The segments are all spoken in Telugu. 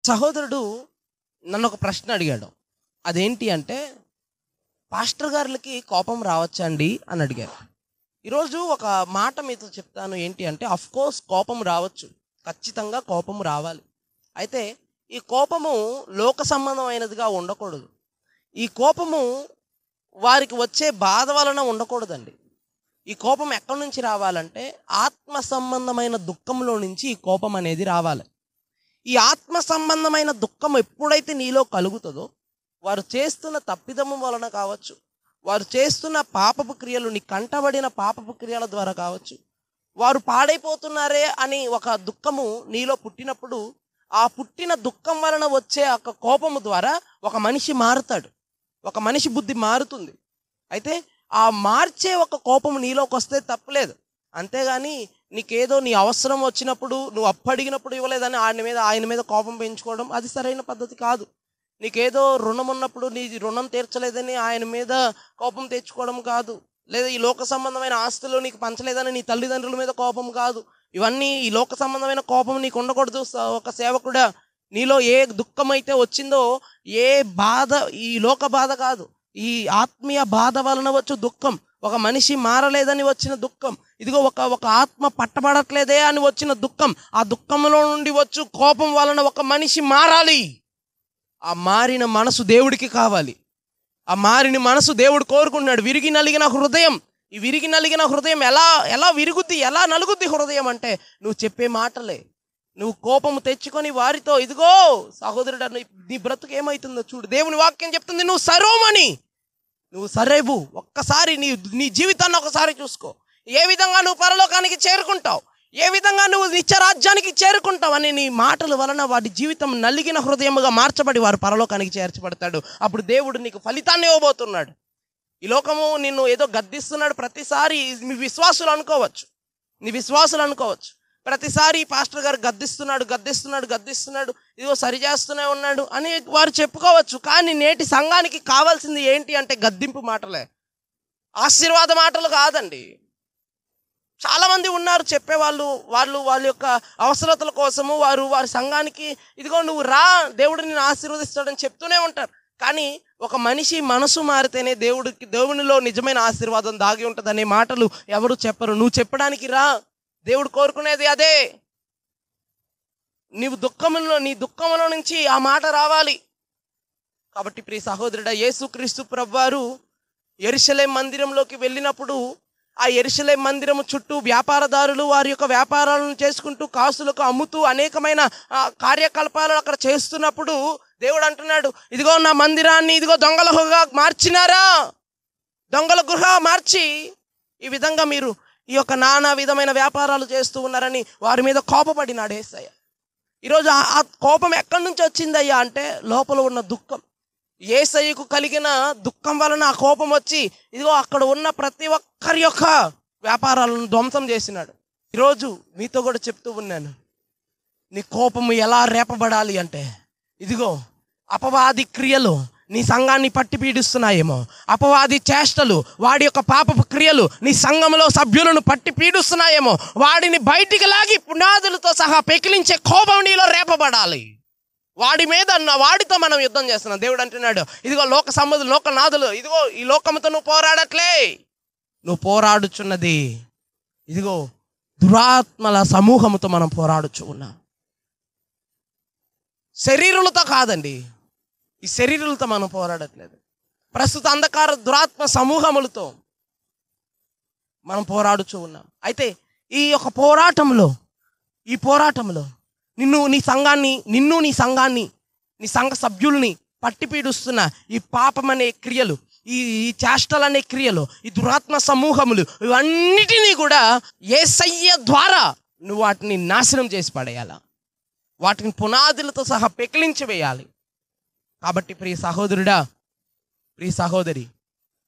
సహోదరుడు నన్ను ఒక ప్రశ్న అడిగాడు. అదేంటి అంటే, పాస్టర్ గారులకి కోపం రావచ్చా అండి అని అడిగారు. ఈరోజు ఒక మాట మీతో చెప్తాను. ఏంటి అంటే, కోర్స్ కోపం రావచ్చు, ఖచ్చితంగా కోపం రావాలి. అయితే ఈ కోపము లోక సంబంధమైనదిగా ఉండకూడదు. ఈ కోపము వారికి వచ్చే బాధ వలన ఉండకూడదండి. ఈ కోపం ఎక్కడి నుంచి రావాలంటే, ఆత్మ సంబంధమైన దుఃఖంలో నుంచి ఈ కోపం అనేది రావాలి. ఈ ఆత్మ సంబంధమైన దుఃఖం ఎప్పుడైతే నీలో కలుగుతుందో, వారు చేస్తున్న తప్పిదము వలన కావచ్చు, వారు చేస్తున్న పాపపు క్రియలు, నీ కంటబడిన పాపపు క్రియల ద్వారా కావచ్చు, వారు పాడైపోతున్నారే అని ఒక దుఃఖము నీలో పుట్టినప్పుడు, ఆ పుట్టిన దుఃఖం వలన వచ్చే ఒక కోపము ద్వారా ఒక మనిషి మారుతాడు, ఒక మనిషి బుద్ధి మారుతుంది. అయితే ఆ మార్చే ఒక కోపము నీలోకి వస్తే తప్పలేదు. అంతేగాని నీకేదో నీ అవసరం వచ్చినప్పుడు నువ్వు అప్పు అడిగినప్పుడు ఇవ్వలేదని ఆయన మీద కోపం పెంచుకోవడం అది సరైన పద్ధతి కాదు. నీకేదో రుణం ఉన్నప్పుడు నీ రుణం తీర్చలేదని ఆయన మీద కోపం తెచ్చుకోవడం కాదు. లేదా ఈ లోక సంబంధమైన ఆస్తులు నీకు పంచలేదని నీ తల్లిదండ్రుల మీద కోపం కాదు. ఇవన్నీ ఈ లోక సంబంధమైన కోపం నీకు ఉండకూడదు. ఒక సేవకుడా, నీలో ఏ దుఃఖం అయితే వచ్చిందో, ఏ బాధ, ఈ లోక బాధ కాదు, ఈ ఆత్మీయ బాధ వలన వచ్చు దుఃఖం, ఒక మనిషి మారలేదని వచ్చిన దుఃఖం, ఇదిగో ఒక ఆత్మ పట్టబడట్లేదే అని వచ్చిన దుఃఖం, ఆ దుఃఖంలో నుండి వచ్చు కోపం వలన ఒక మనిషి మారాలి. ఆ మారిన మనసు దేవుడికి కావాలి. ఆ మారిన మనసు దేవుడు కోరుకున్నాడు. విరిగి నలిగిన హృదయం, ఈ విరిగి నలిగిన హృదయం ఎలా విరుగుద్ది, ఎలా నలుగుద్ది హృదయం అంటే, నువ్వు చెప్పే మాటలే. నువ్వు కోపము తెచ్చుకొని వారితో, ఇదిగో సహోదరుడు, నీ బ్రతుకు ఏమవుతుందో చూడు. దేవుని వాక్యం చెప్తుంది, నువ్వు సరోమని, నువ్వు సరేవు. ఒక్కసారి నీ జీవితాన్ని ఒకసారి చూసుకో. ఏ విధంగా నువ్వు పరలోకానికి చేరుకుంటావు, ఏ విధంగా నువ్వు నిత్యరాజ్యానికి చేరుకుంటావు అని నీ మాటల వలన వాడి జీవితం నలిగిన హృదయముగా మార్చబడి వారు పరలోకానికి చేర్చబడతాడు. అప్పుడు దేవుడు నీకు ఫలితాన్ని ఇవ్వబోతున్నాడు. ఈ లోకము నిన్ను ఏదో గద్దిస్తున్నాడు ప్రతిసారి. నీ విశ్వాసులు అనుకోవచ్చు ప్రతిసారి పాస్టర్ గారు గద్దిస్తున్నాడు, ఇదిగో సరిచేస్తూనే ఉన్నాడు అని వారు చెప్పుకోవచ్చు. కానీ నేటి సంఘానికి కావాల్సింది ఏంటి అంటే, గద్దింపు మాటలే, ఆశీర్వాద మాటలు కాదండి. చాలామంది ఉన్నారు చెప్పేవాళ్ళు, వాళ్ళ యొక్క అవసరతల కోసము వారి సంఘానికి, ఇదిగో నువ్వు రా, దేవుడు నిన్ను ఆశీర్వదిస్తాడని చెప్తూనే ఉంటారు. కానీ ఒక మనిషి మనసు మారితేనే దేవునిలో నిజమైన ఆశీర్వాదం దాగి ఉంటుందనే మాటలు ఎవరు చెప్పరు. నువ్వు చెప్పడానికి రా, దేవుడు కోరుకునేది అదే. నీ దుఃఖంలో నుంచి ఆ మాట రావాలి. కాబట్టి ప్రియ సహోదరుడా, యేసుక్రీస్తు ప్రభువారు యెరూషలేము మందిరంలోకి వెళ్ళినప్పుడు, ఆ యెరూషలేము మందిరము చుట్టూ వ్యాపారదారులు వారి యొక్క వ్యాపారాలను చేసుకుంటూ, కాసులకు అమ్ముతూ అనేకమైన కార్యకలాపాలు అక్కడ చేస్తున్నప్పుడు దేవుడు అంటున్నాడు, ఇదిగో నా మందిరాన్ని ఇదిగో దొంగల గృహ మార్చి ఈ విధంగా మీరు ఈ యొక్క నానా విధమైన వ్యాపారాలు చేస్తూ ఉన్నారని వారి మీద కోపపడినాడు యేసయ్య. ఈరోజు ఆ కోపం ఎక్కడి నుంచి వచ్చిందయ్యా అంటే, లోపల ఉన్న దుఃఖం. యేసయ్యకు కలిగిన దుఃఖం వలన ఆ కోపం వచ్చి, ఇదిగో అక్కడ ఉన్న ప్రతి ఒక్కరి యొక్క వ్యాపారాలను ధ్వంసం చేసినాడు. ఈరోజు మీతో కూడా చెప్తూ ఉన్నాను, నీ కోపము ఎలా రేపబడాలి అంటే, ఇదిగో అపవాది క్రియలు నీ సంఘాన్ని పట్టి పీడిస్తున్నాయేమో, అపవాది చేష్టలు, వాడి యొక్క పాపపు క్రియలు నీ సంఘంలో సభ్యులను పట్టి పీడిస్తున్నాయేమో, వాడిని బయటికి లాగి పునాదులతో సహా పెకిలించే కోపం నీలో రేపబడాలి. వాడితో మనం యుద్ధం చేస్తున్నాం. దేవుడు అంటున్నాడు, ఇదిగో లోకనాథులు, ఇదిగో ఈ లోకముతో నువ్వు పోరాడట్లే, నువ్వు పోరాడుచున్నది ఇదిగో దురాత్మల సమూహముతో మనం పోరాడుచు ఉన్నాం. శరీరులతో కాదండి, ఈ శరీరులతో మనం పోరాడట్లేదు. ప్రస్తుత అంధకార దురాత్మ సమూహములతో మనం పోరాడుచూ ఉన్నాం. అయితే ఈ యొక్క పోరాటంలో నిన్ను నీ సంఘాన్ని నీ సంఘ సభ్యుల్ని పట్టి పీడిస్తున్న ఈ పాపం అనే క్రియలు, ఈ చేష్టలు అనే క్రియలు, ఈ దురాత్మ సమూహములు, ఇవన్నిటినీ కూడా యేసయ్య ద్వారా నువ్వు వాటిని నాశనం చేసి పడేయాల, వాటిని పునాదులతో సహా పెకిలించి వేయాలి. కాబట్టి ప్రియ సహోదరుడా, ప్రియ సహోదరి,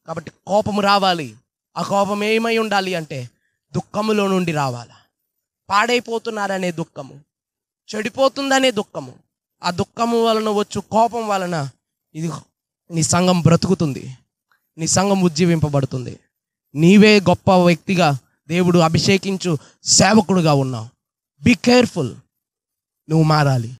కాబట్టి కోపము రావాలి. ఆ కోపం ఏమై ఉండాలి అంటే, దుఃఖములో నుండి రావాలి. పాడైపోతున్నారనే దుఃఖము, చెడిపోతుందనే దుఃఖము, ఆ దుఃఖము వలన వచ్చు కోపం వలన ఇది నీ సంఘం బ్రతుకుతుంది, నీ సంఘం ఉజ్జీవింపబడుతుంది. నీవే గొప్ప వ్యక్తిగా దేవుడు అభిషేకించు సేవకుడుగా ఉన్నావు. బీ కేర్ఫుల్, నువ్వు మారాలి.